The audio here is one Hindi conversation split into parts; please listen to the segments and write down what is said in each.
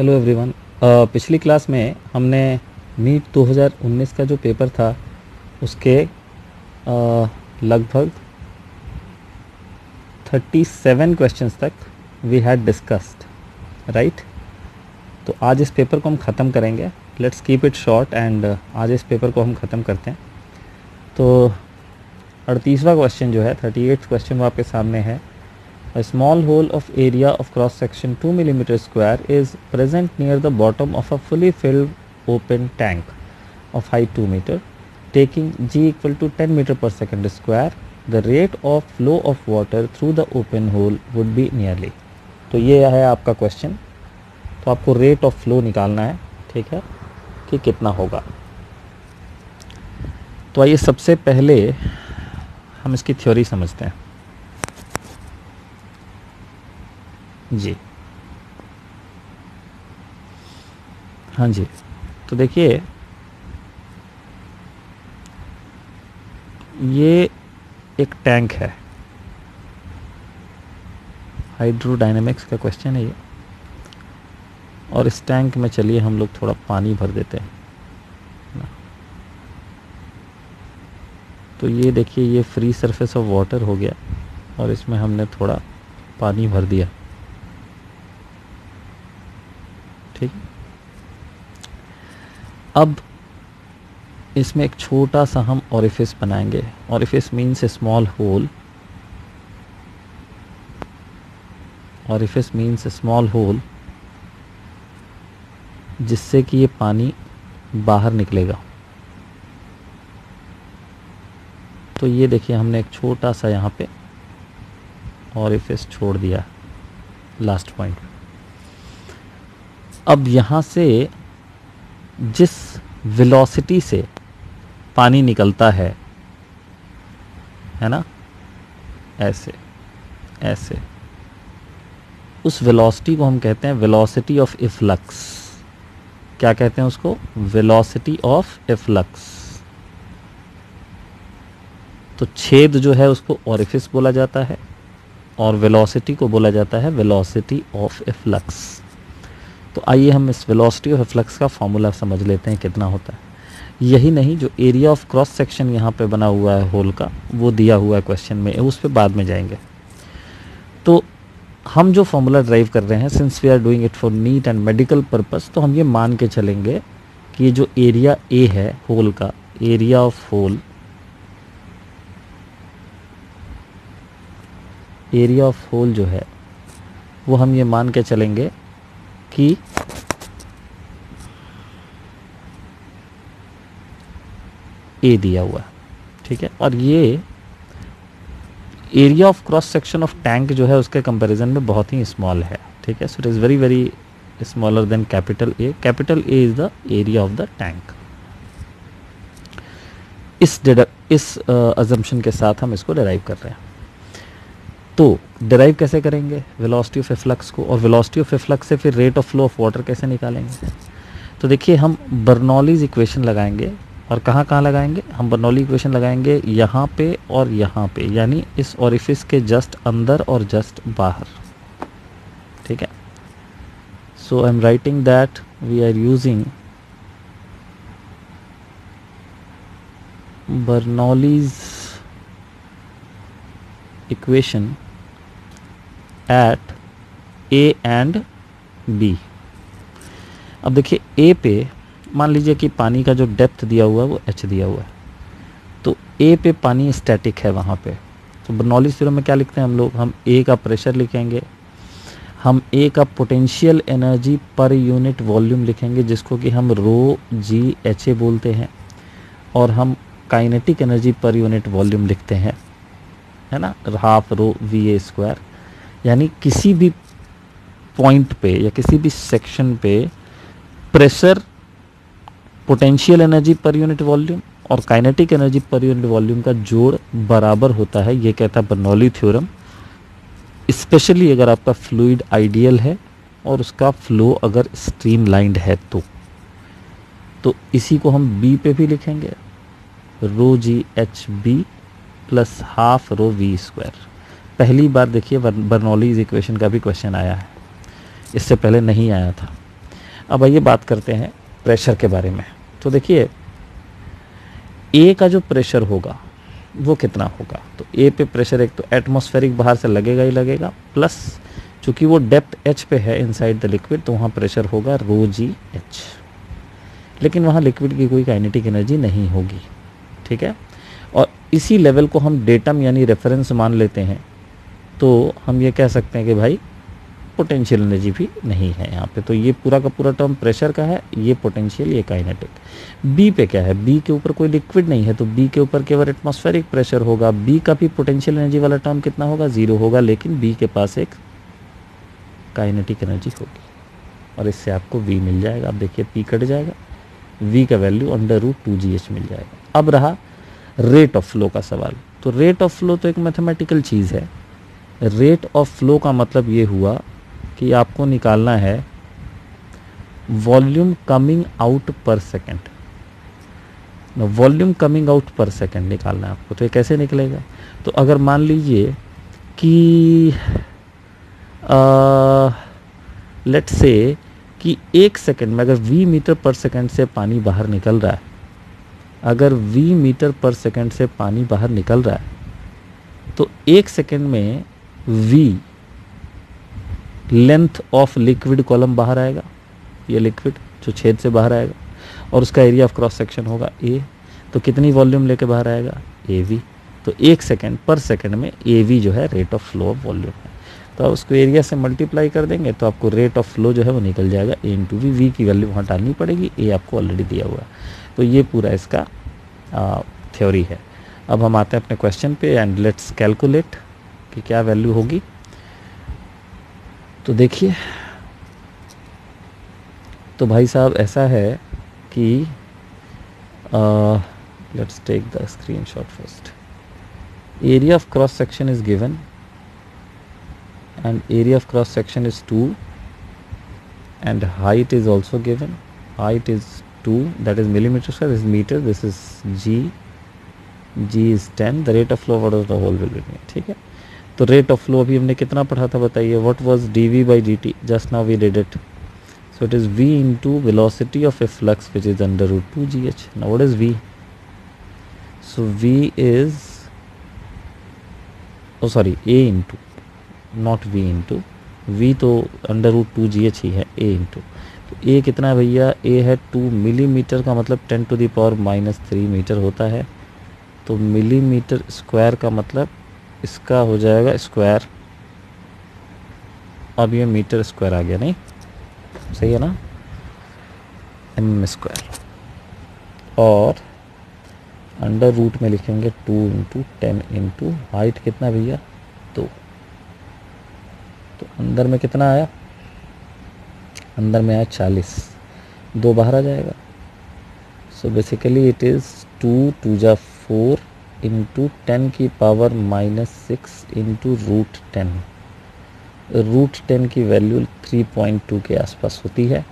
Hello everyone. पिछली क्लास में हमने नीट 2019 का जो पेपर था उसके लगभग 37 क्वेश्चंस तक वी हैड डिस्कस्ड, राइट। तो आज इस पेपर को हम ख़त्म करेंगे। Let's keep it short and आज इस पेपर को हम ख़त्म करते हैं। तो 38वां क्वेश्चन जो है 38th क्वेश्चन वो आपके सामने है। A small hole of area of cross section 2 mm square is present near the bottom of a fully filled open tank of height 2 meter. Taking G equal to 10 meter per second square, the rate of flow of water through the open hole would be nearly. तो ये है आपका क्वेश्चन। तो आपको रेट ऑफ फ्लो निकालना है, ठीक है, कि कितना होगा। तो आइए सबसे पहले हम इसकी थ्योरी समझते हैं। जी हाँ जी, तो देखिए ये एक टैंक है, हाइड्रोडायनेमिक्स का क्वेश्चन है ये। और इस टैंक में चलिए हम लोग थोड़ा पानी भर देते हैं ना। तो ये देखिए ये फ्री सरफेस ऑफ वाटर हो गया और इसमें हमने थोड़ा पानी भर दिया, ठीक है। अब इसमें एक छोटा सा हम ओरिफिस बनाएंगे। ओरिफिस मीन्स ए स्मॉल होल। ओरिफिस मीन्स ए स्मॉल होल जिससे कि ये पानी बाहर निकलेगा। तो ये देखिए हमने एक छोटा सा यहाँ पे ओरिफिस छोड़ दिया लास्ट पॉइंट। अब यहाँ से जिस वेलोसिटी से पानी निकलता है ना, ऐसे ऐसे, उस वेलोसिटी को हम कहते हैं वेलोसिटी ऑफ इफ्लक्स। क्या कहते हैं उसको? Velocity of efflux. तो छेद जो है उसको ओरिफिस बोला जाता है और वेलोसिटी को बोला जाता है वेलोसिटी ऑफ इफ्लक्स। तो आइए हम इस वेलोसिटी ऑफ फ्लक्स का फॉर्मूला समझ लेते हैं कितना होता है। यही नहीं, जो एरिया ऑफ क्रॉस सेक्शन यहाँ पे बना हुआ है होल का, वो दिया हुआ है क्वेश्चन में, उस पे बाद में जाएंगे। तो हम जो फॉर्मूला ड्राइव कर रहे हैं, since we are doing it for NEET and medical purpose, तो हम ये मान के चलेंगे कि ये जो एरिया ए है होल का, area of hole, area of hole जो है वो हम ये मान के चलेंगे कि ए दिया हुआ है, ठीक है। और ये area of cross section of tank जो है उसके कंपैरिजन में बहुत ही स्मॉल है, ठीक है। सो it is very very smaller than capital A. Capital A is the area of the tank. इस अजम्पशन के साथ हम इसको डिराइव कर रहे हैं। तो डिराइव कैसे करेंगे वेलोसिटी ऑफ फ्लक्स को, और वेलोसिटी ऑफ फ्लक्स से फिर rate of flow of water कैसे निकालेंगे? तो देखिए हम बर्नौलीज इक्वेशन लगाएंगे। और कहाँ कहाँ लगाएंगे? हम बर्नौली इक्वेशन लगाएंगे यहाँ पे और यहाँ पे, यानी इस ओरिफिस के जस्ट अंदर और जस्ट बाहर, ठीक है। So I am writing that we are using Bernoulli's equation at A and B. अब देखिए ए पे मान लीजिए कि पानी का जो डेप्थ दिया हुआ है वो h दिया हुआ है। तो ए पे पानी स्टैटिक है वहाँ पे। तो बर्नौलीज थ्योरम में क्या लिखते हैं हम लोग? हम ए का प्रेशर लिखेंगे, हम ए का potential energy per unit volume लिखेंगे जिसको कि हम रो जी एच ए बोलते हैं, और हम kinetic energy per unit volume लिखते हैं, है ना, half rho V A square. यानी किसी भी पॉइंट पे या किसी भी सेक्शन पे pressure, potential energy per unit volume और kinetic energy per unit volume का जोड़ बराबर होता है। ये कहता है बर्नौली थ्योरम। स्पेशली अगर आपका फ्लूइड आइडियल है और उसका फ्लो अगर स्ट्रीमलाइंड है तो इसी को हम बी पे भी लिखेंगे, rho g h B plus half rho v square. पहली बार देखिए बर्नौलीज इक्वेशन का भी क्वेश्चन आया है, इससे पहले नहीं आया था। अब आइए बात करते हैं प्रेशर के बारे में। तो देखिए ए का जो प्रेशर होगा वो कितना होगा, तो ए पे प्रेशर एक तो एटमॉस्फेरिक बाहर से लगेगा ही लगेगा, प्लस चूँकि वो डेप्थ एच पे है इनसाइड द लिक्विड तो वहाँ प्रेशर होगा रो जी एच, लेकिन वहाँ लिक्विड की कोई काइनेटिक एनर्जी नहीं होगी, ठीक है। और इसी लेवल को हम डेटम यानी रेफरेंस मान लेते हैं, तो हम ये कह सकते हैं कि भाई पोटेंशियल एनर्जी भी नहीं है यहाँ पे। तो ये पूरा का पूरा टर्म प्रेशर का है, ये पोटेंशियल, ये काइनेटिक। बी पे क्या है, बी के ऊपर कोई लिक्विड नहीं है तो बी के ऊपर केवल एटमॉस्फेरिक प्रेशर होगा। बी का भी पोटेंशियल एनर्जी वाला टर्म कितना होगा, 0 होगा, लेकिन बी के पास एक काइनेटिक एनर्जी होगी और इससे आपको वी मिल जाएगा। अब देखिए पी कट जाएगा, वी का वैल्यू √2gh मिल जाएगा। अब रहा रेट ऑफ फ्लो का सवाल। तो रेट ऑफ फ्लो तो एक मैथमेटिकल चीज़ है। रेट ऑफ फ्लो का मतलब ये हुआ कि आपको निकालना है वॉल्यूम कमिंग आउट पर सेकेंड। वॉल्यूम कमिंग आउट पर सेकेंड निकालना है आपको। तो ये कैसे निकलेगा, तो अगर मान लीजिए कि लेट्स से कि 1 सेकेंड में अगर v मीटर पर सेकेंड से पानी बाहर निकल रहा है, अगर v मीटर पर सेकेंड से पानी बाहर निकल रहा है तो 1 सेकेंड में v length of liquid column बाहर आएगा, ये लिक्विड जो छेद से बाहर आएगा, और उसका एरिया ऑफ क्रॉस सेक्शन होगा a। तो कितनी वॉल्यूम लेके बाहर आएगा, av। तो 1 सेकेंड पर सेकेंड में av जो है rate of flow of volume है। तो आप उसको एरिया से मल्टीप्लाई कर देंगे तो आपको रेट ऑफ फ्लो जो है वो निकल जाएगा a इंटू वी। वी की वैल्यू वहाँ डालनी पड़ेगी, a आपको ऑलरेडी दिया हुआ है। तो ये पूरा इसका थ्योरी है। अब हम आते हैं अपने क्वेश्चन पे एंड लेट्स कैलकुलेट कि क्या वैल्यू होगी। तो देखिए, तो भाई साहब ऐसा है कि let's take the screenshot first. Area of cross section is given and area of cross section is 2 and height is also given. Height is 2, that is millimeter square, this is meter, this is g is 10, the rate of flow out of the whole will be, ठीक है। तो rate of flow अभी हमने कितना पढ़ा था बताइए, what was dv by dt, just now we did it, so it is v into velocity of a flux which is under √2gh. now what is v, so v is a into nought v into, V तो √2gh ही है, a इंटू, तो a कितना है भैया, a है 2 मिलीमीटर का मतलब 10⁻³ मीटर होता है। तो मिलीमीटर स्क्वायर का मतलब इसका हो जाएगा स्क्वायर, अब ये मीटर स्क्वायर आ गया, नहीं सही है ना, mm स्क्वायर, और अंडर रूट में लिखेंगे 2 इंटू 10 इंटू हाइट कितना भैया 2। तो अंदर में कितना आया, अंदर में आया 40, 2 बाहर आ जाएगा। सो बेसिकली इट इज़ 2 2 जा 4 इंटू 10 की पावर -6 इंटू √10। √10 की वैल्यू 3.2 के आसपास होती है।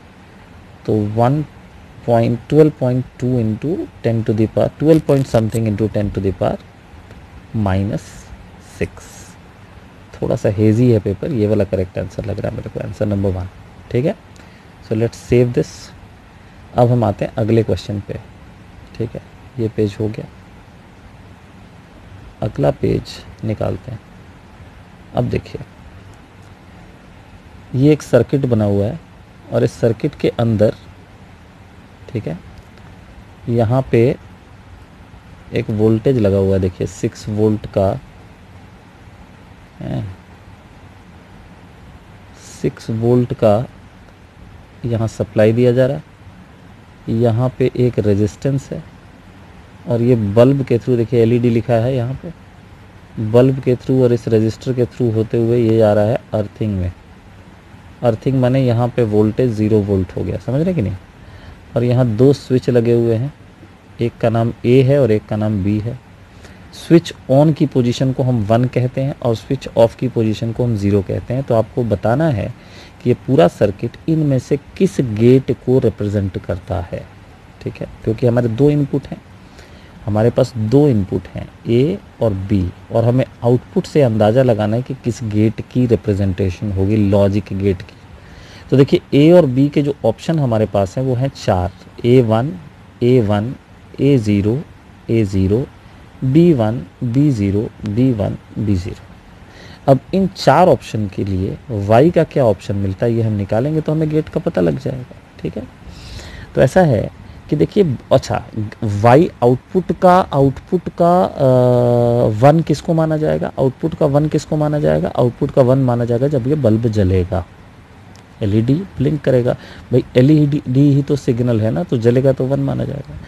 तो 12.2 into 10 to the power 12 point something into 10 to the power -6। थोड़ा सा हेजी है पेपर, ये वाला करेक्ट आंसर लग रहा है मेरे को, आंसर नंबर 1, ठीक है। So let's save this. अब हम आते हैं अगले क्वेश्चन पे, ठीक है, ये पेज हो गया, अगला पेज निकालते हैं। अब देखिए ये एक सर्किट बना हुआ है और इस सर्किट के अंदर, ठीक है, यहाँ पे एक वोल्टेज लगा हुआ है, देखिए 6 वोल्ट का 6 वोल्ट का यहाँ सप्लाई दिया जा रहा है। यहाँ पे एक रेजिस्टेंस है और ये बल्ब के थ्रू, देखिए एलईडी लिखा है यहाँ पे, बल्ब के थ्रू और इस रजिस्टर के थ्रू होते हुए ये जा रहा है अर्थिंग में। अर्थिंग माने यहाँ पे वोल्टेज 0 वोल्ट हो गया, समझ रहे कि नहीं। और यहाँ 2 स्विच लगे हुए हैं, एक का नाम A है और एक का नाम B है। स्विच ऑन की पोजीशन को हम 1 कहते हैं और स्विच ऑफ की पोजीशन को हम 0 कहते हैं। तो आपको बताना है कि ये पूरा सर्किट इनमें से किस गेट को रिप्रेजेंट करता है, ठीक है, क्योंकि हमारे 2 इनपुट हैं, हमारे पास 2 इनपुट हैं A और B, और हमें आउटपुट से अंदाज़ा लगाना है कि किस गेट की रिप्रेजेंटेशन होगी, लॉजिक गेट की। तो देखिए ए और बी के जो ऑप्शन हमारे पास हैं वो हैं 4, A1, A1, A0, A0, B1, B0, B1, B0। अब इन 4 ऑप्शन के लिए y का क्या ऑप्शन मिलता है ये हम निकालेंगे तो हमें गेट का पता लग जाएगा। ठीक है, तो ऐसा है कि देखिए, अच्छा y आउटपुट का 1 किसको माना जाएगा, आउटपुट का 1 किसको माना जाएगा, आउटपुट का 1 माना जाएगा जब ये बल्ब जलेगा, एलईडी ब्लिंक करेगा। भाई एलईडी ही तो सिग्नल है ना, तो जलेगा तो 1 माना जाएगा।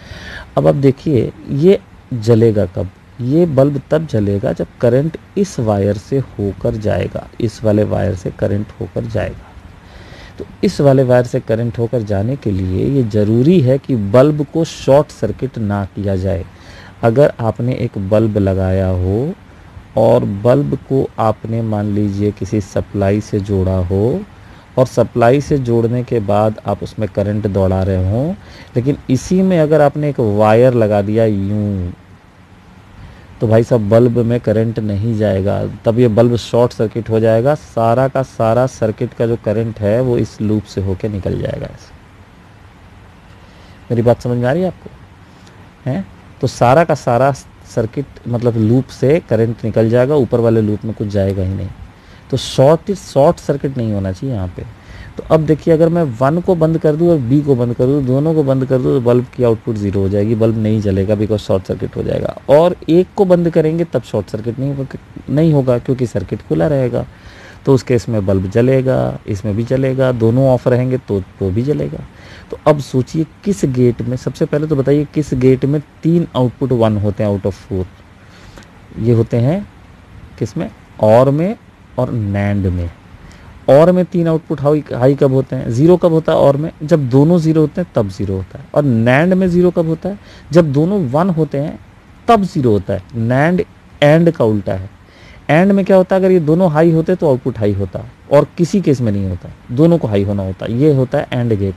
अब आप देखिए ये जलेगा कब, ये बल्ब तब जलेगा जब करंट इस वायर से होकर जाएगा, इस वाले वायर से करंट होकर जाएगा। तो इस वाले वायर से करंट होकर जाने के लिए ये ज़रूरी है कि बल्ब को शॉर्ट सर्किट ना किया जाए। अगर आपने एक बल्ब लगाया हो और बल्ब को आपने मान लीजिए किसी सप्लाई से जोड़ा हो और सप्लाई से जोड़ने के बाद आप उसमें करंट दौड़ा रहे हों, लेकिन इसी में अगर आपने एक वायर लगा दिया यूं, तो भाई साहब बल्ब में करंट नहीं जाएगा, तब ये बल्ब शॉर्ट सर्किट हो जाएगा। सारा का सारा सर्किट का जो करंट है वो इस लूप से होके निकल जाएगा। ऐसे मेरी बात समझ में आ रही है आपको? हैं, तो सारा का सारा सर्किट मतलब लूप से करंट निकल जाएगा, ऊपर वाले लूप में कुछ जाएगा ही नहीं। तो शॉर्ट सर्किट नहीं होना चाहिए यहाँ पे। तो अब देखिए, अगर मैं 1 को बंद कर दूँ और B को बंद कर दूँ, दोनों को बंद कर दूँ, तो बल्ब की आउटपुट 0 हो जाएगी, बल्ब नहीं जलेगा बिकॉज शॉर्ट सर्किट हो जाएगा। और एक को बंद करेंगे तब शॉर्ट सर्किट नहीं होगा क्योंकि सर्किट खुला रहेगा। तो उस केस में बल्ब जलेगा, इसमें भी जलेगा, दोनों ऑफ रहेंगे तो वो भी जलेगा। तो अब सोचिए किस गेट में, सबसे पहले तो बताइए किस गेट में 3 आउटपुट 1 होते हैं आउट ऑफ 4? ये होते हैं किस में, और में और नैंड में। और में 3 आउटपुट हाई कब होते हैं, 0 कब होता है और में, जब दोनों 0 होते हैं तब 0 होता है। और नैंड में 0 कब होता है, जब दोनों 1 होते हैं तब 0 होता है। नैंड एंड का उल्टा है। एंड में क्या होता है, अगर ये दोनों हाई होते तो आउटपुट हाई होता, और किसी केस में नहीं होता, दोनों को हाई होना होता। ये होता है एंड गेट।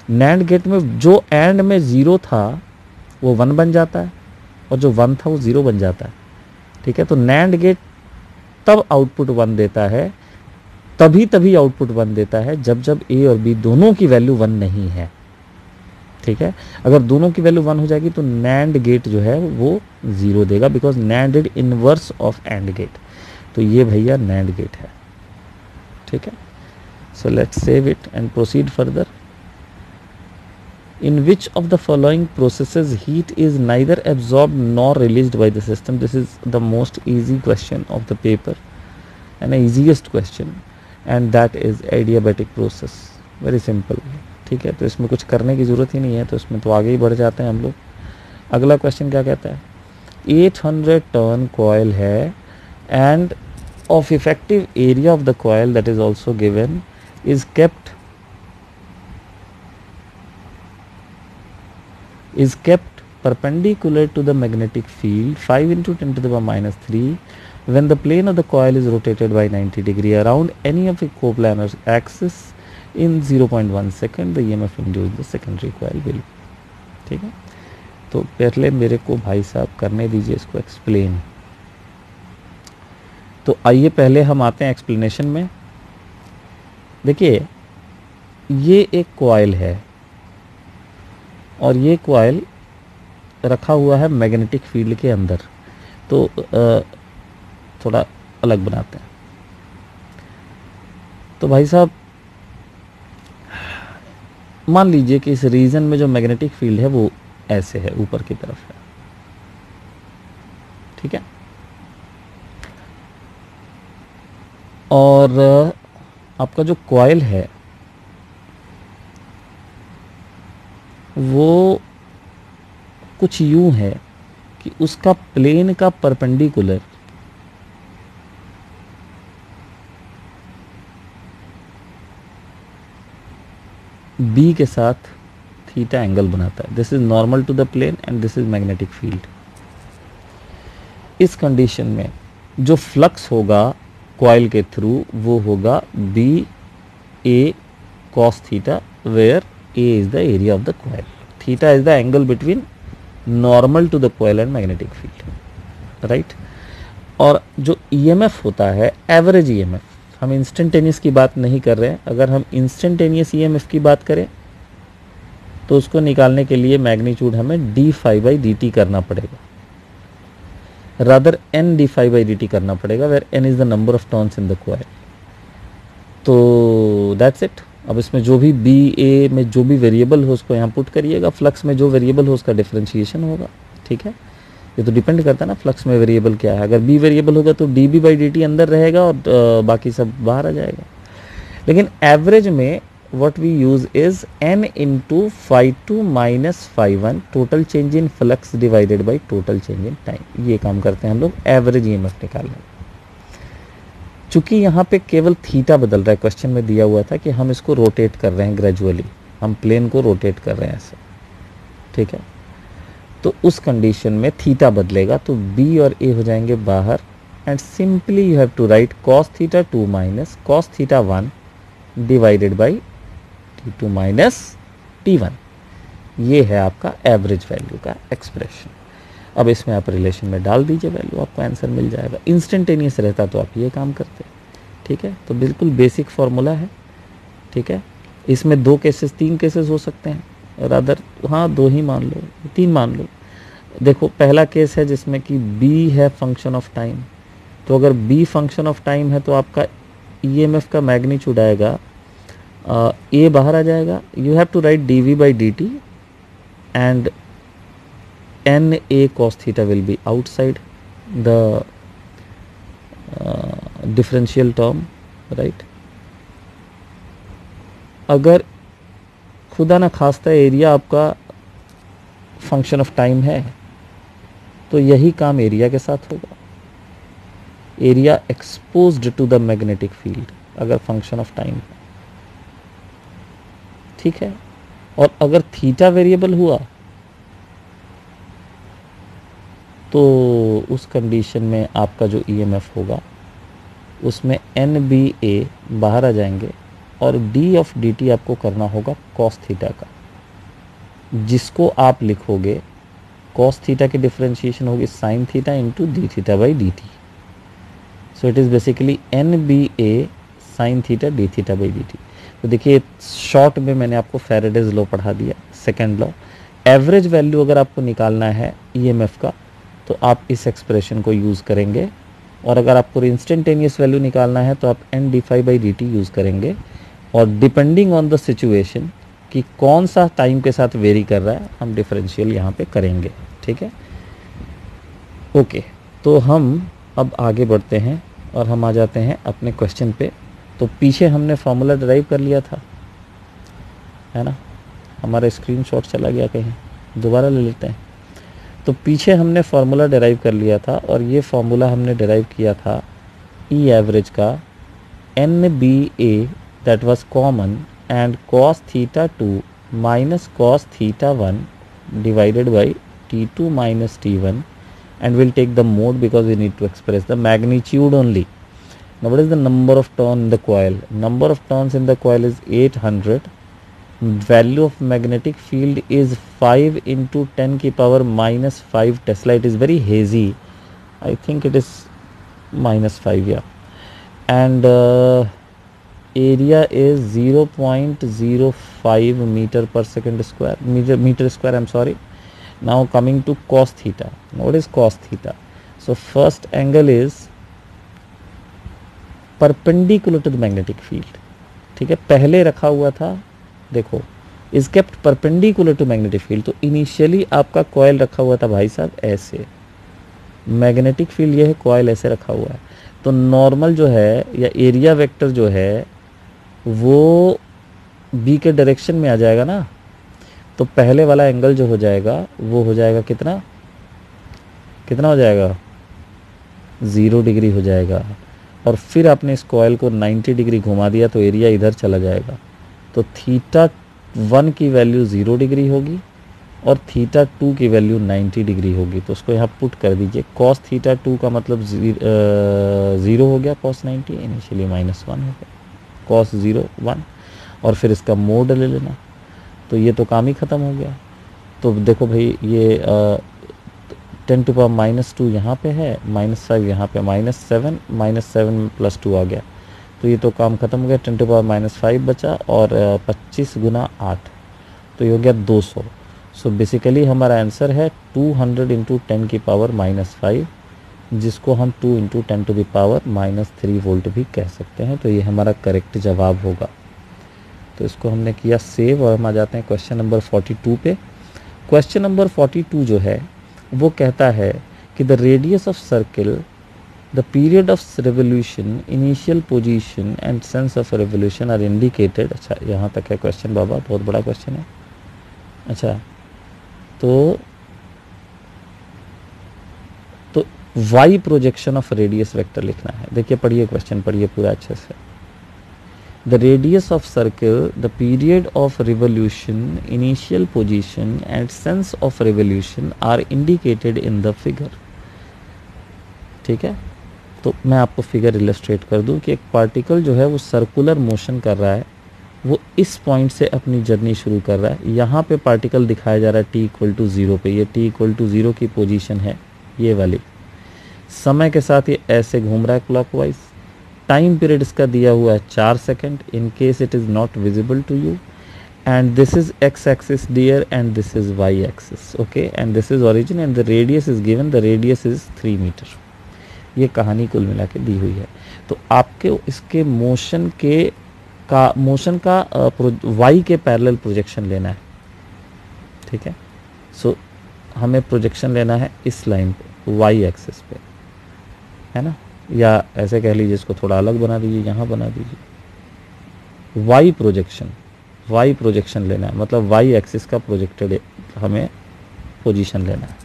नैंड गेट में जो एंड में 0 था वो 1 बन जाता है, और जो 1 था वो 0 बन जाता है। ठीक है, तो नैंड गेट तब आउटपुट 1 देता है, तभी आउटपुट 1 देता है जब जब ए और बी दोनों की वैल्यू 1 नहीं है। ठीक है, अगर दोनों की वैल्यू 1 हो जाएगी तो नैंड गेट जो है वो 0 देगा, because NAND is inverse of AND gate. तो ये भैया नैंड गेट है। ठीक है, so let's save it and proceed further. In which of the following processes heat is neither absorbed nor released by the system? This is the most easy question of the paper and the easiest question, and that is adiabatic process. Very simple. ठीक है, तो इसमें कुछ करने की ज़रूरत ही नहीं है, तो इसमें तो आगे ही बढ़ जाते हैं हम लोग। अगला क्वेश्चन क्या कहता है, 800 टर्न कॉयल है and of effective area of the coil that is also given is kept perpendicular to the magnetic field 5 into 10 to the power minus 3 when the plane of the coil is rotated by 90 degree around any of the coplanar axis in 0.1 second. The EMF induced the secondary coil will. ठीक है, तो पहले मेरे को भाई साहब करने दीजिए इसको एक्सप्लेन। तो आइए पहले हम आते हैं एक्सप्लेनेशन में। देखिए, ये एक कॉइल है और ये कॉइल रखा हुआ है मैग्नेटिक फील्ड के अंदर। तो थोड़ा अलग बनाते हैं। तो भाई साहब मान लीजिए कि इस रीजन में जो मैग्नेटिक फील्ड है वो ऐसे है, ऊपर की तरफ है। ठीक है, और आपका जो कॉइल है वो कुछ यूं है कि उसका प्लेन का परपेंडिकुलर बी के साथ थीटा एंगल बनाता है। This is normal to the plane and this is magnetic field. इस कंडीशन में जो फ्लक्स होगा कॉइल के थ्रू वो होगा B A cos theta, where A is the area of the coil. Theta is the angle between normal to the coil and magnetic field, right? और जो EMF होता है एवरेज EMF, हम इंस्टेंटेनियस की बात नहीं कर रहे हैं। अगर हम इंस्टेंटेनियस ईएमएफ की बात करें तो उसको निकालने के लिए मैग्नीट्यूड हमें d phi by d t करना पड़ेगा, rather N d phi by d t करना पड़ेगा, where N is the number of turns in the coil. तो दैट्स इट। अब इसमें जो भी बी ए में जो भी वेरिएबल हो उसको यहाँ पुट करिएगा, फ्लक्स में जो वेरिएबल हो उसका डिफरेंशिएशन होगा। ठीक है, ये तो डिपेंड करता है ना फ्लक्स में वेरिएबल क्या है। अगर बी वेरिएबल होगा तो d B by d t अंदर रहेगा और बाकी सब बाहर आ जाएगा। लेकिन एवरेज में what we use is n into phi2 minus phi1 total change in flux divided by total change in time। ये काम करते हैं हम लोग एवरेज ईएमएफ निकालने। चूंकि यहाँ पे केवल थीटा बदल रहा है, क्वेश्चन में दिया हुआ था कि हम इसको रोटेट कर रहे हैं ग्रेजुअली, हम प्लेन को रोटेट कर रहे हैं ऐसे। ठीक है, तो उस कंडीशन में थीटा बदलेगा तो बी और ए हो जाएंगे बाहर, and simply you have to write cos theta 2 minus cos theta 1 divided by T2 minus T1। ये है आपका एवरेज वैल्यू का एक्सप्रेशन। अब इसमें आप रिलेशन में डाल दीजिए वैल्यू, आपको आंसर मिल जाएगा। इंस्टेंटेनियस रहता तो आप ये काम करते। ठीक है, तो बिल्कुल बेसिक फॉर्मूला है। ठीक है, इसमें 2 केसेस 3 केसेस हो सकते हैं, रादर हाँ 2 ही मान लो, 3 मान लो। देखो पहला केस है जिसमें कि B है फंक्शन ऑफ टाइम, तो अगर B फंक्शन ऑफ टाइम है तो आपका EMF का मैग्नीट्यूड आएगा, ए बाहर आ जाएगा। You have to write d V by d t and N A cos theta will be outside the differential term, right. अगर खुदा ना खास्ता एरिया आपका फंक्शन ऑफ टाइम है तो यही काम एरिया के साथ होगा। Area exposed to the magnetic field अगर फंक्शन ऑफ टाइम है। ठीक है, और अगर थीटा वेरिएबल हुआ तो उस कंडीशन में आपका जो ईएमएफ होगा उसमें एन बी ए बाहर आ जाएंगे और डी ऑफ डी टी आपको करना होगा कॉस थीटा का, जिसको आप लिखोगे कॉस थीटा की डिफरेंशिएशन होगी sine theta into d theta by d t. So it is basically N B A sine theta d theta by d t. तो देखिए शॉर्ट में मैंने आपको फैराडेज लॉ पढ़ा दिया, सेकेंड लॉ। एवरेज वैल्यू अगर आपको निकालना है ईएमएफ का तो आप इस एक्सप्रेशन को यूज़ करेंगे, और अगर आपको इंस्टेंटेनियस वैल्यू निकालना है तो आप N d phi by d t use करेंगे, और डिपेंडिंग ऑन द सिचुएशन कि कौन सा टाइम के साथ वेरी कर रहा है हम डिफरेंशियल यहाँ पे करेंगे। ठीक है, ओके। तो हम अब आगे बढ़ते हैं और हम आ जाते हैं अपने क्वेश्चन पे। तो पीछे हमने फार्मूला डिराइव कर लिया था, है ना, हमारा स्क्रीनशॉट चला गया कहीं, दोबारा ले लेते हैं। तो पीछे हमने फार्मूला डिराइव कर लिया था, और ये फार्मूला हमने डिराइव किया था ई एवरेज का N B A that was common and cos theta 2 minus cos theta 1 divided by T2 minus T1, and we'll take the mode because we need to express the magnitude only. Now what is the number of turn in the coil? Number of turns in the coil is 800. Value of magnetic field is 5 into 10 की power minus 5 Tesla. It is very hazy. I think it is minus 5, yeah. And area is 0.05 meter per second square, meter square, I'm sorry. Now coming to cos theta. Now what is cos theta? So first angle is perpendicular to the magnetic field. ठीक है, पहले रखा हुआ था, देखो is kept perpendicular to magnetic field। तो इनिशियली आपका कॉयल रखा हुआ था भाई साहब ऐसे, मैग्नेटिक फील्ड ये है, कॉयल ऐसे रखा हुआ है। तो नॉर्मल जो है या एरिया वेक्टर जो है वो बी के डायरेक्शन में आ जाएगा ना, तो पहले वाला एंगल जो हो जाएगा वो हो जाएगा कितना हो जाएगा, 0 डिग्री हो जाएगा। और फिर आपने इस कॉयल को 90 डिग्री घुमा दिया तो एरिया इधर चला जाएगा। तो थीटा 1 की वैल्यू 0 डिग्री होगी और थीटा 2 की वैल्यू 90 डिग्री होगी। तो उसको यहाँ पुट कर दीजिए। कॉस थीटा 2 का मतलब 0 हो गया, कॉस 90 इनिशियली -1 हो गया, कॉस 0 1, और फिर इसका मोड ले लेना। तो ये तो काम ही ख़त्म हो गया। तो देखो भाई ये 10 टू पावर -2 यहाँ पे है, -5 यहाँ पे, -7 +2 आ गया। तो ये तो काम खत्म हो गया, 10⁻⁻5 बचा और 25 गुना 8 तो ये हो गया 200। सो बेसिकली हमारा आंसर है 200 × 10⁻⁻5, जिसको हम 2 × 10⁻³ वोल्ट भी कह सकते हैं। तो ये हमारा करेक्ट जवाब होगा। तो इसको हमने किया सेव और हम आ जाते हैं क्वेश्चन नंबर 42 पे। क्वेश्चन नंबर 42 जो है वो कहता है कि the radius of circle, the period of revolution, initial position and sense of revolution are indicated. अच्छा, यहाँ तक है क्वेश्चन बाबा, बहुत बड़ा क्वेश्चन है। अच्छा, तो Y projection of radius vector लिखना है। देखिए, पढ़िए क्वेश्चन, पढ़िए पूरा अच्छे से। The radius of circle, the period of revolution, initial position and sense of revolution are indicated in the figure. ठीक है, तो मैं आपको फिगर इलस्ट्रेट कर दूं कि एक पार्टिकल जो है वो सर्कुलर मोशन कर रहा है, वो इस पॉइंट से अपनी जर्नी शुरू कर रहा है। यहाँ पे पार्टिकल दिखाया जा रहा है t=0 पे, ये t=0 की पोजीशन है ये वाली। समय के साथ ये ऐसे घूम रहा है क्लॉकवाइज। टाइम पीरियड इसका दिया हुआ है 4 second, in case it is not visible to you. And this is x axis dear and this is y axis, okay, and this is origin and the radius is given, the radius is 3 metre. ये कहानी कुल मिला के दी हुई है। तो आपके इसके मोशन का y के पैरेलल प्रोजेक्शन लेना है। ठीक है, सो हमें प्रोजेक्शन लेना है इस लाइन पे, y एक्सिस पे, है ना, या ऐसे कह लीजिए, इसको थोड़ा अलग बना दीजिए, यहाँ बना दीजिए। y प्रोजेक्शन लेना है, मतलब y एक्सिस का प्रोजेक्टेड हमें पोजीशन लेना है।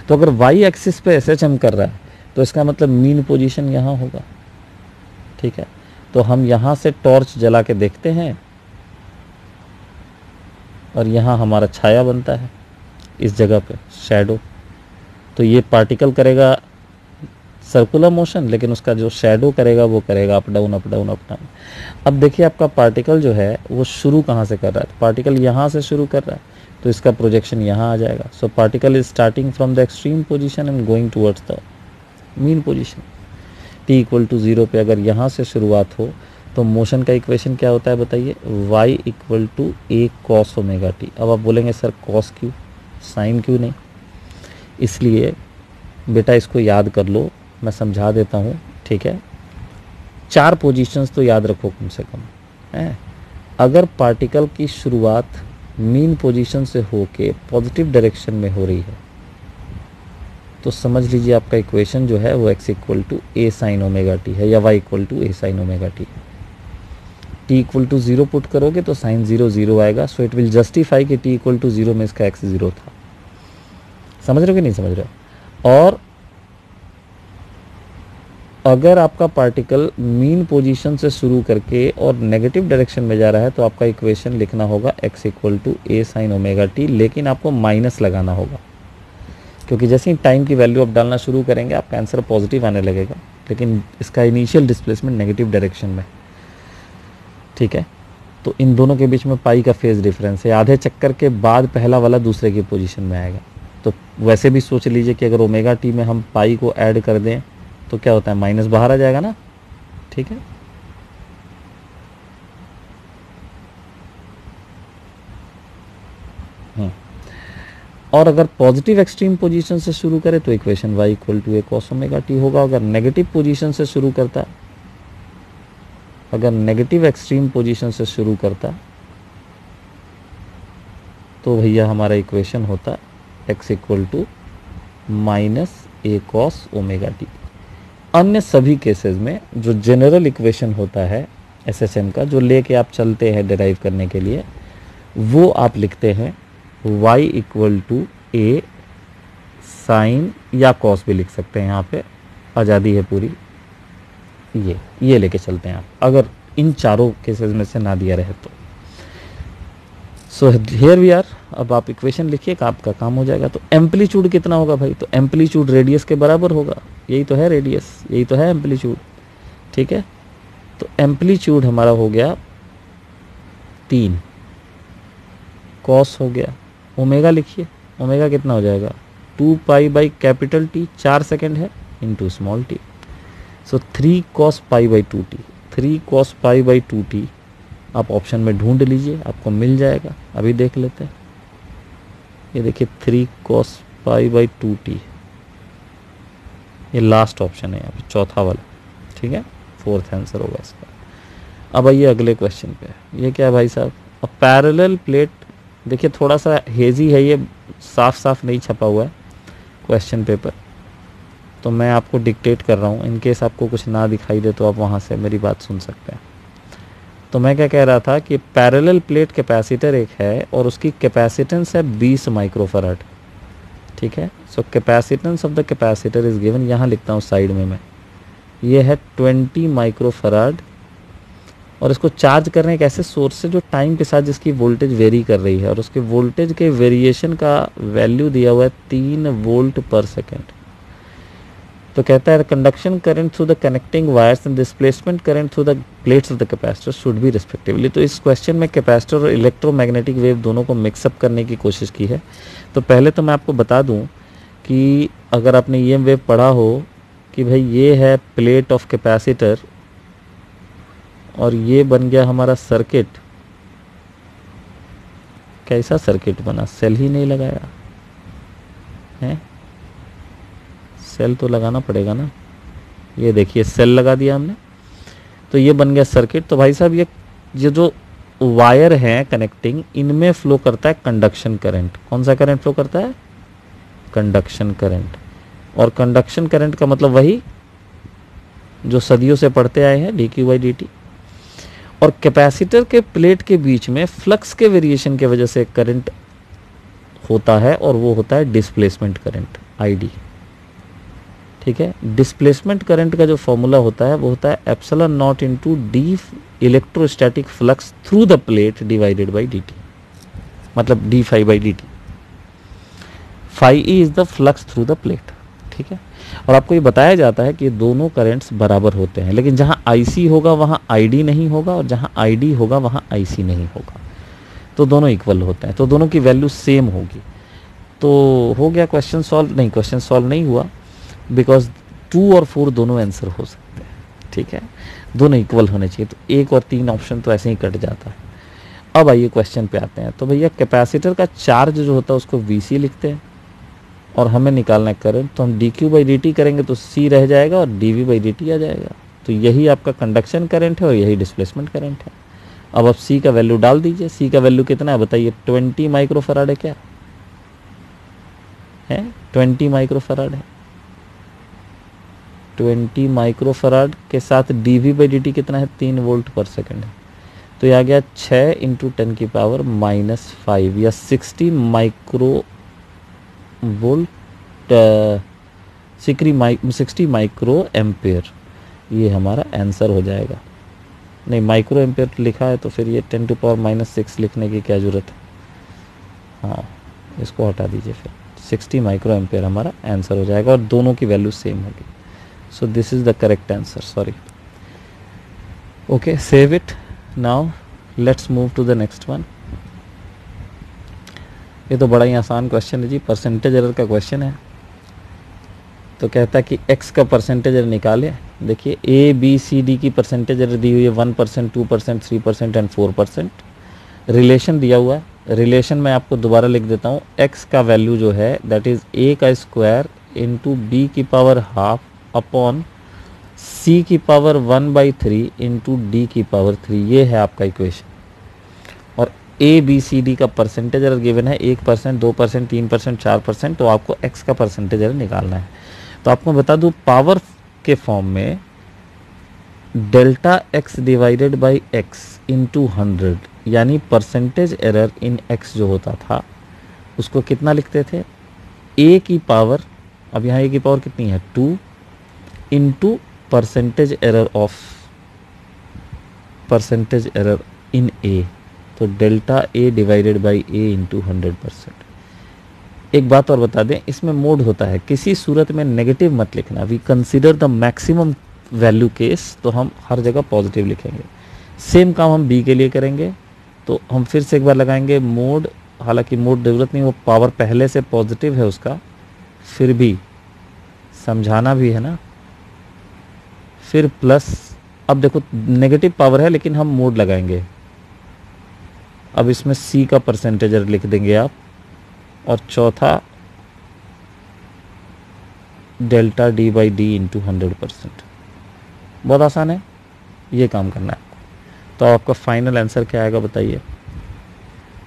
तो अगर y एक्सिस पे SHM कर रहा है तो इसका मतलब मीन पोजीशन यहाँ होगा। ठीक है, तो हम यहाँ से टॉर्च जला के देखते हैं और यहाँ हमारा छाया बनता है इस जगह पे, शैडो। तो ये पार्टिकल करेगा सर्कुलर मोशन, लेकिन उसका जो शैडो करेगा वो करेगा up down up down up down. अब देखिए, आपका पार्टिकल जो है वो शुरू कहाँ से कर रहा है? पार्टिकल यहाँ से शुरू कर रहा है, तो इसका प्रोजेक्शन यहाँ आ जाएगा। So particle is starting from the extreme position and going towards the mean position. t=0 पे अगर यहाँ से शुरुआत हो तो मोशन का इक्वेशन क्या होता है बताइए? y = a cos ωt। अब आप बोलेंगे सर cos क्यों, साइन क्यों नहीं? इसलिए बेटा इसको याद कर लो, मैं समझा देता हूँ। ठीक है, 4 पोजीशंस तो याद रखो कम से कम है। अगर पार्टिकल की शुरुआत मीन पोजीशन से होके पॉजिटिव डायरेक्शन में हो रही है तो समझ लीजिए आपका इक्वेशन जो है वो x = a sin ωt है या y = a sin ωt है। t=0 पुट करोगे तो साइन 0 0 आएगा। सो इट विल जस्टिफाई कि t=0 में इसका x 0 था। समझ रहे हो कि नहीं समझ रहे हो? और अगर आपका पार्टिकल मीन पोजीशन से शुरू करके और नेगेटिव डायरेक्शन में जा रहा है तो आपका इक्वेशन लिखना होगा x = a sin ωt, लेकिन आपको माइनस लगाना होगा, क्योंकि जैसे ही टाइम की वैल्यू आप डालना शुरू करेंगे आपका आंसर पॉजिटिव आने लगेगा, लेकिन इसका इनिशियल डिस्प्लेसमेंट नेगेटिव डायरेक्शन में। ठीक है, तो इन दोनों के बीच में पाई का फेज डिफरेंस है। आधे चक्कर के बाद पहला वाला दूसरे की पोजीशन में आएगा। तो वैसे भी सोच लीजिए कि अगर ωt में हम पाई को ऐड कर दें तो क्या होता है, माइनस बाहर आ जाएगा ना। ठीक है, और अगर पॉजिटिव एक्सट्रीम पोजीशन से शुरू करे तो equation y = a cos ωt होगा। अगर नेगेटिव पोजीशन से शुरू करता, अगर नेगेटिव एक्सट्रीम पोजीशन से शुरू करता तो भैया हमारा इक्वेशन होता x = -a cos ωt। अन्य सभी केसेस में जो जनरल इक्वेशन होता है SHM का, जो लेके आप चलते हैं डिराइव करने के लिए, वो आप लिखते हैं y = a साइन या कॉस भी लिख सकते हैं, यहाँ पे आज़ादी है पूरी। ये लेके चलते हैं आप, अगर इन चारों केसेस में से ना दिया रहे तो। So here we are. अब आप इक्वेशन लिखिए, आपका काम हो जाएगा। तो एम्पलीट्यूड कितना होगा भाई? तो एम्पलीट्यूड रेडियस के बराबर होगा। यही तो है रेडियस, यही तो है एम्पलीट्यूड। ठीक है, तो एम्पलीट्यूड हमारा हो गया 3, कॉस हो गया, ओमेगा लिखिए, ओमेगा कितना हो जाएगा? 2 pi by capital T, 4 second है, into small t। So 3 cos pi by 2t, 3 cos pi by 2t आप ऑप्शन में ढूंढ लीजिए, आपको मिल जाएगा। अभी देख लेते हैं, ये देखिए 3 cos पाई बाई 2t, ये लास्ट ऑप्शन है यहाँ पे, चौथा वाला, ठीक है, फोर्थ आंसर होगा इसका। अब आइए अगले क्वेश्चन पे, ये क्या है भाई साहब, अ पैरेलल प्लेट, देखिए थोड़ा सा हेजी है, ये साफ साफ नहीं छपा हुआ है क्वेश्चन पेपर, तो मैं आपको डिक्टेट कर रहा हूँ, इन केस आपको कुछ ना दिखाई दे तो आप वहाँ से मेरी बात सुन सकते हैं। तो मैं क्या कह रहा था कि पैरेलल प्लेट कैपेसिटर एक है और उसकी कैपेसिटेंस है 20 माइक्रोफैराड, ठीक है। So capacitance of the capacitor is given, यहाँ लिखता हूँ साइड में मैं, ये है 20 माइक्रोफैराड, और इसको चार्ज कर रहे हैं एक ऐसे सोर्स से जो टाइम के साथ जिसकी वोल्टेज वेरी कर रही है, और उसके वोल्टेज के वेरिएशन का वैल्यू दिया हुआ है 3 वोल्ट पर सेकेंड। तो कहता है conduction current through the connecting wires and displacement current through the plates of the capacitor should be respectively. तो इस क्वेश्चन में कैपेसिटर और इलेक्ट्रोमैग्नेटिक वेव दोनों को मिक्सअप करने की कोशिश की है। तो पहले तो मैं आपको बता दूं कि अगर आपने ये वेव पढ़ा हो कि भाई ये है प्लेट ऑफ कैपेसिटर और ये बन गया हमारा सर्किट, कैसा सर्किट बना, सेल ही नहीं लगाया है, सेल तो लगाना पड़ेगा ना, ये देखिए सेल लगा दिया हमने, तो ये बन गया सर्किट। तो भाई साहब ये जो वायर हैं कनेक्टिंग, इनमें फ्लो करता है कंडक्शन करंट। कौन सा करंट फ्लो करता है, कंडक्शन करंट। और कंडक्शन करंट का मतलब वही जो सदियों से पढ़ते आए हैं, D Q by d T. और कैपेसिटर के प्लेट के बीच में फ्लक्स के वेरिएशन की वजह से करंट होता है, और वो होता है डिस्प्लेसमेंट करंट, आईडी, ठीक है। डिस्प्लेसमेंट करंट का जो फॉर्मूला होता है वो होता है epsilon nought into d electrostatic flux through the plate divided by dt, मतलब d phi by d t. Phi E is the flux through the plate, ठीक है। और आपको ये बताया जाता है कि दोनों करंट्स बराबर होते हैं, लेकिन जहां आईसी होगा वहां आईडी नहीं होगा, और जहां आईडी होगा वहां आईसी नहीं होगा, तो दोनों इक्वल होते हैं, तो दोनों की वैल्यू सेम होगी। तो हो गया क्वेश्चन सॉल्व, नहीं क्वेश्चन सॉल्व नहीं हुआ, बिकॉज 2 और 4 दोनों आंसर हो सकते हैं, ठीक है, दोनों इक्वल होने चाहिए, तो 1 और 3 ऑप्शन तो ऐसे ही कट जाता है। अब आइए क्वेश्चन पे आते हैं। तो भैया कैपेसिटर का चार्ज जो होता है उसको VC लिखते हैं, और हमें निकालना है करंट, तो हम dq बाई dt करेंगे तो C रह जाएगा और dv बाई dt आ जाएगा। तो यही आपका कंडक्शन करंट है और यही डिस्प्लेसमेंट करंट है। अब आप C का वैल्यू डाल दीजिए। C का वैल्यू कितना है बताइए, 20 माइक्रोफैराड है, क्या है, 20 माइक्रोफैराड है। 20 माइक्रोफैराड के साथ dv बाई dt कितना है, 3 वोल्ट पर सेकंड है। तो यह आ गया 6 इंटू 10 की पावर -5 या 60 माइक्रो वोल्ट, 60 माइक्रो एम्पेयर, ये हमारा आंसर हो जाएगा। नहीं, माइक्रो एम्पेयर लिखा है तो फिर ये 10 टू पावर -6 लिखने की क्या ज़रूरत है, हाँ इसको हटा दीजिए, फिर 60 माइक्रो एम्पेयर हमारा आंसर हो जाएगा, और दोनों की वैल्यू सेम होगी। So this is the correct answer, sorry. Okay, save it. Now let's move to the next one. ये तो बड़ा ही आसान क्वेश्चन है जी, परसेंटेज एरर का क्वेश्चन है। तो कहता है कि x का परसेंटेज एरर निकाले। देखिए ABCD की परसेंटेज एरर दी हुई है 1%, 2%, 3% एंड 4%। रिलेशन दिया हुआ है, रिलेशन मैं आपको दोबारा लिख देता हूँ। x का वैल्यू जो है दैट इज़ a का स्क्वायर इंटू b की पावर हाफ अपॉन c की पावर 1/3 इंटू d की पावर 3, ये है आपका इक्वेशन। और ABCD का परसेंटेज एरर गिवन है 1%, 2%, 3%, 4%। तो आपको x का परसेंटेज एरर निकालना है। तो आपको बता दूं पावर के फॉर्म में delta x divided by x into 100, यानी परसेंटेज एरर इन x जो होता था उसको कितना लिखते थे, a की पावर, अब यहाँ a की पावर कितनी है 2 into percentage error of percentage error in a, तो delta a divided by a into 100%। एक बात और बता दें, इसमें मोड होता है, किसी सूरत में नेगेटिव मत लिखना। We consider the maximum value case, तो हम हर जगह पॉजिटिव लिखेंगे। सेम काम हम बी के लिए करेंगे, तो हम फिर से एक बार लगाएंगे मोड, हालांकि मोड ज़रूरत नहीं, वो पावर पहले से पॉजिटिव है उसका, फिर भी समझाना भी है ना, फिर प्लस, अब देखो नेगेटिव पावर है लेकिन हम मोड लगाएंगे, अब इसमें C का परसेंटेज लिख देंगे आप, और चौथा delta D by D into 100%। बहुत आसान है, ये काम करना है आपको। तो आपका फाइनल आंसर क्या आएगा बताइए?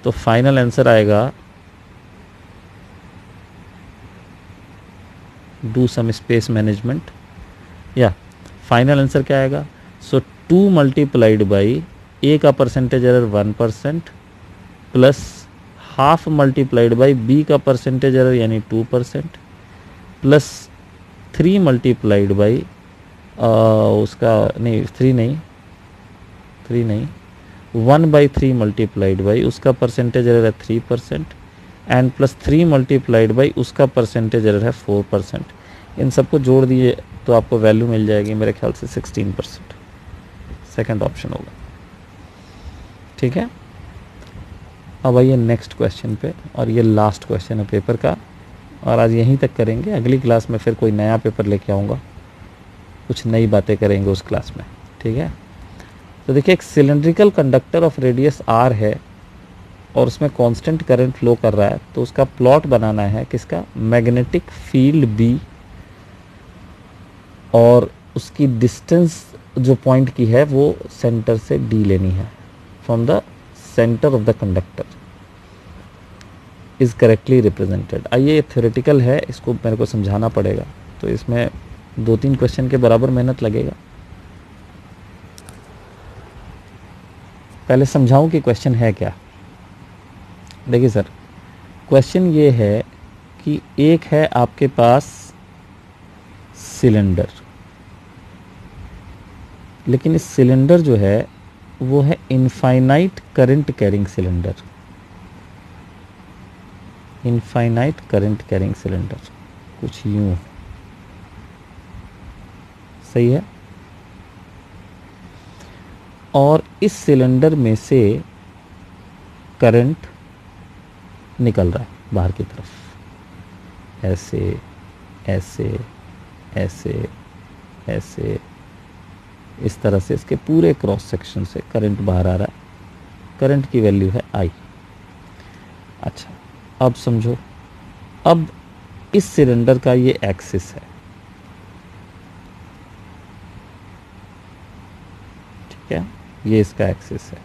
तो फाइनल आंसर आएगा, डू सम स्पेस मैनेजमेंट, या फाइनल आंसर क्या आएगा? सो 2 मल्टीप्लाइड बाई ए का percentage error 1% plus half multiplied by B का परसेंटेज एरर यानी 2% प्लस 3 मल्टीप्लाइड बाई उसका नहीं 3 नहीं 1/3 मल्टीप्लाइड बाई उसका परसेंटेज एरर है 3% एंड प्लस 3 मल्टीप्लाइड बाई उसका परसेंटेज एरर है 4%। इन सबको जोड़ दिए तो आपको वैल्यू मिल जाएगी मेरे ख्याल से 16%। सेकंड ऑप्शन होगा, ठीक है। अब आइए नेक्स्ट क्वेश्चन पे, और ये लास्ट क्वेश्चन है पेपर का, और आज यहीं तक करेंगे। अगली क्लास में फिर कोई नया पेपर लेके आऊँगा, कुछ नई बातें करेंगे उस क्लास में, ठीक है। तो देखिए, एक cylindrical conductor of radius r है और उसमें कांस्टेंट करंट फ्लो कर रहा है, तो उसका प्लॉट बनाना है किसका? मैग्नेटिक फील्ड B, और उसकी डिस्टेंस जो पॉइंट की है वो सेंटर से D लेनी है, from the centre of the conductor is correctly represented. आइए, ये थ्योरेटिकल है, इसको मेरे को समझाना पड़ेगा, तो इसमें 2-3 क्वेश्चन के बराबर मेहनत लगेगा। पहले समझाऊं कि क्वेश्चन है क्या। देखिए सर, क्वेश्चन ये है कि एक है आपके पास सिलेंडर, लेकिन इस सिलेंडर जो है वो है infinite current carrying cylinder, infinite current carrying cylinder, कुछ यूं, सही है। और इस सिलेंडर में से करंट निकल रहा है बाहर की तरफ, ऐसे ऐसे ऐसे ऐसे, इस तरह से इसके पूरे क्रॉस सेक्शन से करंट बाहर आ रहा है। करंट की वैल्यू है I। अच्छा, अब समझो, अब इस सिलेंडर का ये एक्सिस है, ठीक है, ये इसका एक्सिस है,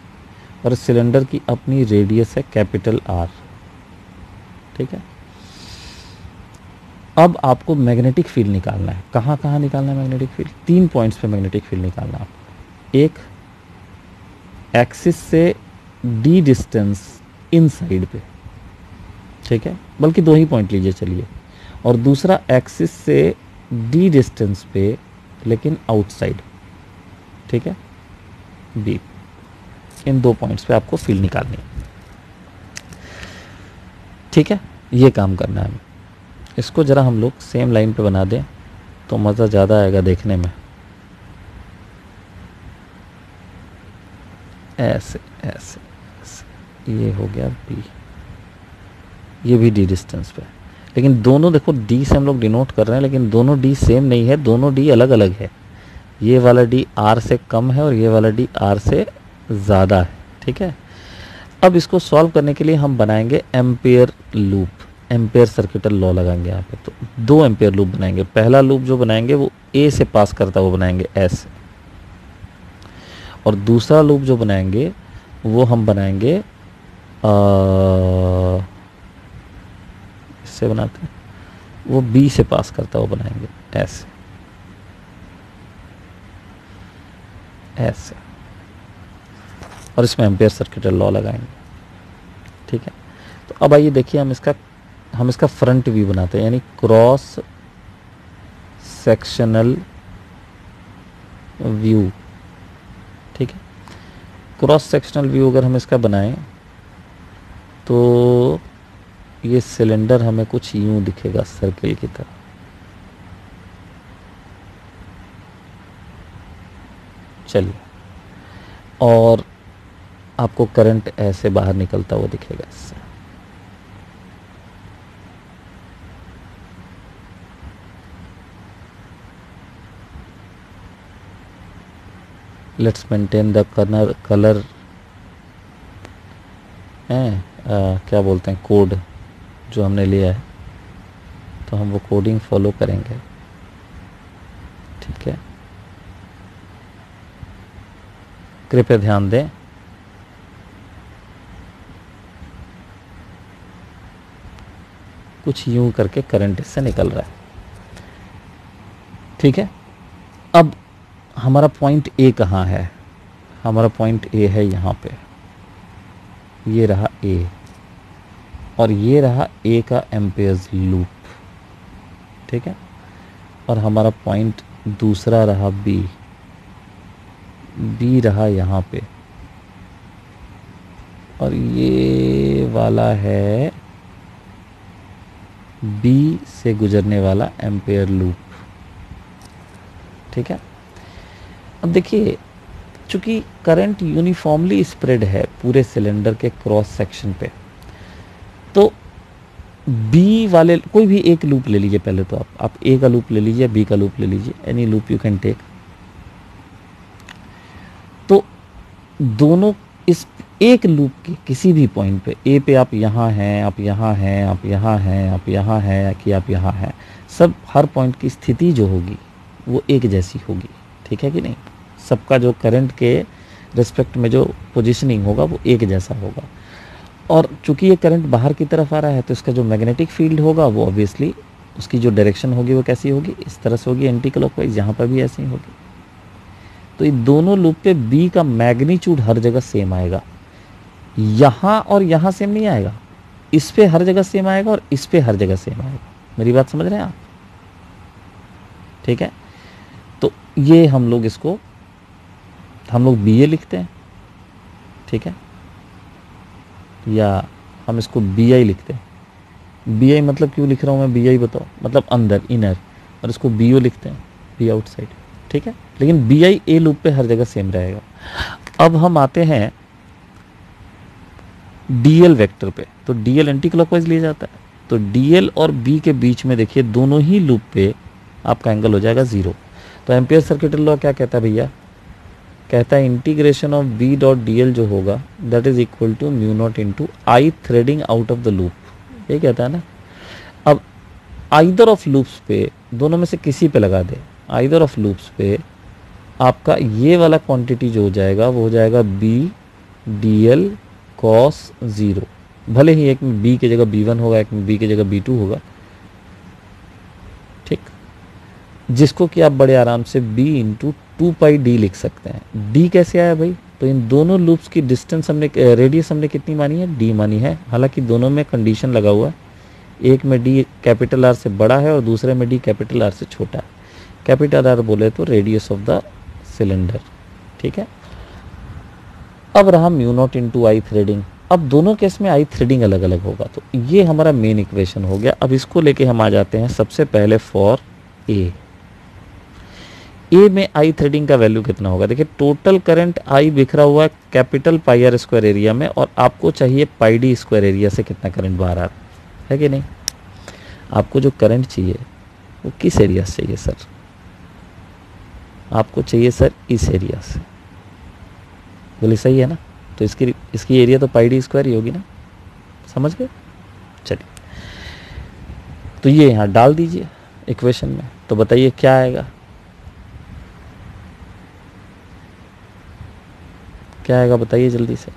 और इस सिलेंडर की अपनी रेडियस है कैपिटल R, ठीक है। अब आपको मैग्नेटिक फील्ड निकालना है। कहाँ कहाँ निकालना है मैग्नेटिक फील्ड? 3 पॉइंट्स पे मैग्नेटिक फील्ड निकालना है आपको। एक, एक्सिस से D डिस्टेंस इनसाइड पे, ठीक है, बल्कि 2 ही पॉइंट लीजिए चलिए, और दूसरा एक्सिस से D डिस्टेंस पे लेकिन आउटसाइड, ठीक है, B। इन 2 पॉइंट्स पे आपको फील्ड निकालनी है, ठीक है। ये काम करना है हमें। इसको ज़रा हम लोग सेम लाइन पे बना दें तो मज़ा ज़्यादा आएगा देखने में। ऐसे ऐसे ऐसे, ये हो गया B, ये भी D डिस्टेंस पे, लेकिन दोनों देखो D से हम लोग डिनोट कर रहे हैं, लेकिन दोनों D सेम नहीं है, दोनों D अलग अलग है। ये वाला D R से कम है और ये वाला D R से ज़्यादा है, ठीक है। अब इसको सॉल्व करने के लिए हम बनाएंगे ampere loop, ampere circuital law लगाएंगे यहाँ पे। तो 2 एम्पेयर लूप बनाएंगे। पहला लूप जो बनाएंगे वो A से पास करता हुआ बनाएंगे S, और दूसरा लूप जो बनाएंगे वो हम बनाएंगे इससे बनाते हैं, वो B से पास करता हुआ बनाएंगे ऐसे ऐसे, और इसमें एम्पेयर सर्किटल लॉ लगाएंगे, ठीक है। तो अब आइए देखिए, हम इसका फ्रंट व्यू बनाते हैं, यानी क्रॉस सेक्शनल व्यू, ठीक है। क्रॉस सेक्शनल व्यू अगर हम इसका बनाएं तो ये सिलेंडर हमें कुछ यूं दिखेगा, सर्किल की तरह, चलिए, और आपको करंट ऐसे बाहर निकलता हुआ दिखेगा इससे, लेट्स मेंटेन द कलर क्या बोलते हैं, कोड जो हमने लिया है, तो हम वो कोडिंग फॉलो करेंगे। ठीक है, कृपया ध्यान दें। कुछ यूं करके करंट इससे निकल रहा है। ठीक है, अब हमारा पॉइंट ए कहाँ है? हमारा पॉइंट ए है यहाँ पे, ये रहा ए, और ये रहा ए का एम्पेयर्स लूप। ठीक है, और हमारा पॉइंट दूसरा रहा बी, बी रहा यहाँ पे, और ये वाला है बी से गुजरने वाला एम्पेयर लूप। ठीक है, अब देखिए, चूंकि करंट यूनिफॉर्मली स्प्रेड है पूरे सिलेंडर के क्रॉस सेक्शन पे, तो बी वाले कोई भी एक लूप ले लीजिए पहले, तो आप ए का लूप ले लीजिए, बी का लूप ले लीजिए, any loop you can take. तो दोनों इस एक लूप के किसी भी पॉइंट पे, ए पे आप यहाँ हैं, आप यहाँ हैं, आप यहाँ हैं, आप यहाँ हैं, कि आप यहाँ हैं, सब हर पॉइंट की स्थिति जो होगी वो एक जैसी होगी। ठीक है कि नहीं? सबका जो करंट के रिस्पेक्ट में जो पोजीशनिंग होगा वो एक जैसा होगा। और चूंकि ये करंट बाहर की तरफ आ रहा है, तो इसका जो मैग्नेटिक फील्ड होगा वो ऑब्वियसली उसकी जो डायरेक्शन होगी वो कैसी होगी? इस तरह से होगी, एंटी क्लॉकवाइज। यहाँ पर भी ऐसी ही होगी। तो ये दोनों लूप पे बी का मैग्नीट्यूड हर जगह सेम आएगा। यहाँ और यहाँ सेम नहीं आएगा, इस पे हर जगह सेम आएगा और इस पे हर जगह सेम आएगा। मेरी बात समझ रहे हैं आप? ठीक है, तो ये हम लोग इसको बी ए लिखते हैं। ठीक है, या हम इसको बी आई लिखते हैं। बी आई मतलब क्यों लिख रहा हूँ मैं बी आई बताओ? मतलब अंदर, इनर, और इसको बी ओ लिखते हैं, बी आउटसाइड। ठीक है, लेकिन बी आई ए लूप पे हर जगह सेम रहेगा। अब हम आते हैं डीएल वेक्टर पे, तो डीएल एंटी क्लॉकवाइज लिया जाता है। तो डीएल और बी के बीच में देखिए दोनों ही लूप पे आपका एंगल हो जाएगा 0। तो एम्पियर सर्किट लॉ क्या कहता है भैया? कहता है integration of B dot d L जो होगा that is equal to mu nought into I threading out of the loop. ये कहता है ना। अब आइदर ऑफ लूप्स पे, दोनों में से किसी पे लगा दे, आइदर ऑफ लूप्स पे आपका ये वाला क्वांटिटी जो हो जाएगा वो हो जाएगा बी डी एल कॉस 0। भले ही एक में बी की जगह b1 होगा, एक में बी की जगह b2 होगा। ठीक, जिसको कि आप बड़े आराम से b इंटू 2πd लिख सकते हैं। d कैसे आया भाई? तो इन दोनों लूप्स की डिस्टेंस हमने, रेडियस हमने कितनी मानी है? d मानी है। हालांकि दोनों में कंडीशन लगा हुआ है, एक में d कैपिटल R से बड़ा है और दूसरे में d कैपिटल R से छोटा है। कैपिटल R बोले तो रेडियस ऑफ द सिलेंडर। ठीक है, अब रहा mu nought into I threading. अब दोनों केस में आई थ्रेडिंग अलग अलग होगा। तो ये हमारा मेन इक्वेशन हो गया। अब इसको लेके हम आ जाते हैं सबसे पहले फॉर ए। ए में आई थ्रेडिंग का वैल्यू कितना होगा? देखिए टोटल करंट आई बिखरा हुआ है capital pi R square area में, और आपको चाहिए पाई डी स्क्वायर एरिया से कितना करंट बाहर आ रहा है कि नहीं? आपको जो करंट चाहिए वो किस एरिया से चाहिए सर? आपको चाहिए सर इस एरिया से। बोले सही है ना? तो इसकी एरिया तो पाई डी स्क्वायर ही होगी ना, समझ गए? चलिए, तो ये यहाँ डाल दीजिए इक्वेशन में, तो बताइए क्या आएगा? क्या आएगा बताइए जल्दी से।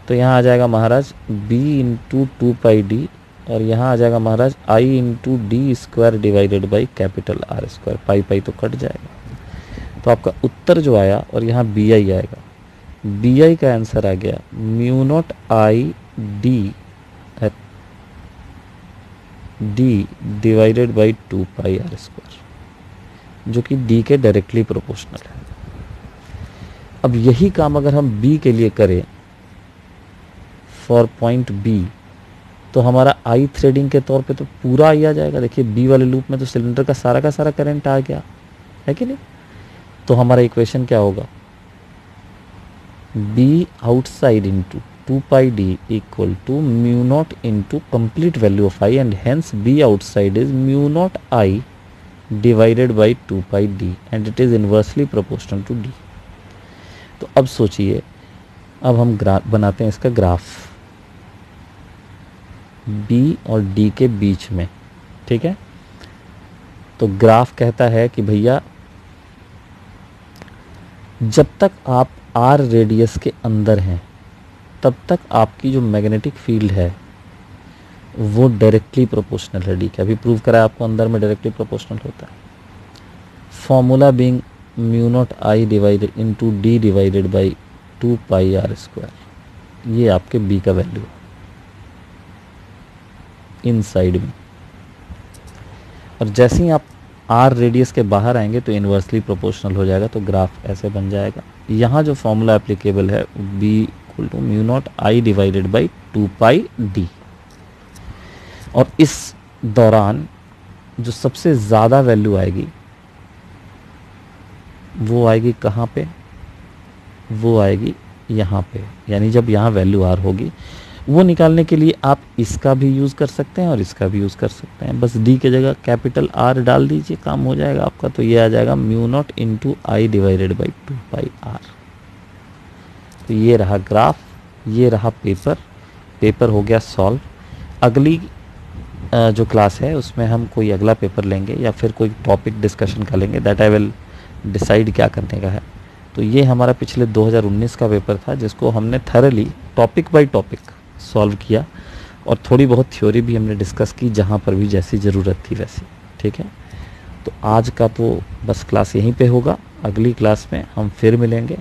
तो यहाँ आ जाएगा महाराज b इंटू 2πd, और यहाँ आ जाएगा महाराज i into D square divided by capital R square. Pi pi तो कट जाएगा। तो आपका उत्तर जो आया, और यहाँ बी आई आएगा, बी आई का आंसर आ गया mu not I D divided by 2πr square, जो कि d के डायरेक्टली प्रोपोर्शनल है। अब यही काम अगर हम b के लिए करें फॉर पॉइंट b, तो हमारा आई थ्रेडिंग के तौर पे तो पूरा आई आ जाएगा। देखिए b वाले लूप में तो सिलेंडर का सारा करंट आ गया है कि नहीं? तो हमारा इक्वेशन क्या होगा? b outside into 2πd equal to mu nought into complete value of i, and hence b outside is mu nought i divided by 2πd, and it is inversely proportional to d। तो अब सोचिए, अब हम बनाते हैं इसका ग्राफ B और D के बीच में, ठीक है। तो ग्राफ कहता है कि भैया जब तक आप R रेडियस के अंदर हैं तब तक आपकी जो मैग्नेटिक फील्ड है वो डायरेक्टली प्रोपोर्शनल है D के। अभी प्रूव करा है आपको, अंदर में डायरेक्टली प्रोपोर्शनल होता है। Formula being mu nought I divided into D divided by 2 pi R square, ये आपके B का वैल्यू है इनसाइड में। और जैसे ही आप R रेडियस के बाहर आएंगे तो इन्वर्सली प्रोपोर्शनल हो जाएगा, तो ग्राफ ऐसे बन जाएगा। यहाँ जो फॉर्मूला एप्लीकेबल है B equal to mu nought I divided by 2 pi D। और इस दौरान जो सबसे ज़्यादा वैल्यू आएगी वो आएगी कहाँ पे, वो आएगी यहाँ पे। यानी जब यहाँ वैल्यू R होगी, वो निकालने के लिए आप इसका भी यूज़ कर सकते हैं और इसका भी यूज़ कर सकते हैं। बस D की जगह कैपिटल R डाल दीजिए, काम हो जाएगा आपका। तो ये आ जाएगा mu nought into I divided by 2 pi R। तो ये रहा ग्राफ, ये रहा पेपर हो गया सॉल्व। अगली जो क्लास है उसमें हम कोई अगला पेपर लेंगे या फिर कोई टॉपिक डिस्कशन कर लेंगे, दैट आई विल डिसाइड क्या करने का है। तो ये हमारा पिछले 2019 का पेपर था जिसको हमने thoroughly topic by topic solve किया और थोड़ी बहुत थ्योरी भी हमने डिस्कस की जहाँ पर भी जैसी ज़रूरत थी वैसी, ठीक है। तो आज का तो बस क्लास यहीं पे होगा, अगली क्लास में हम फिर मिलेंगे।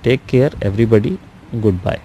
Take care everybody, good bye.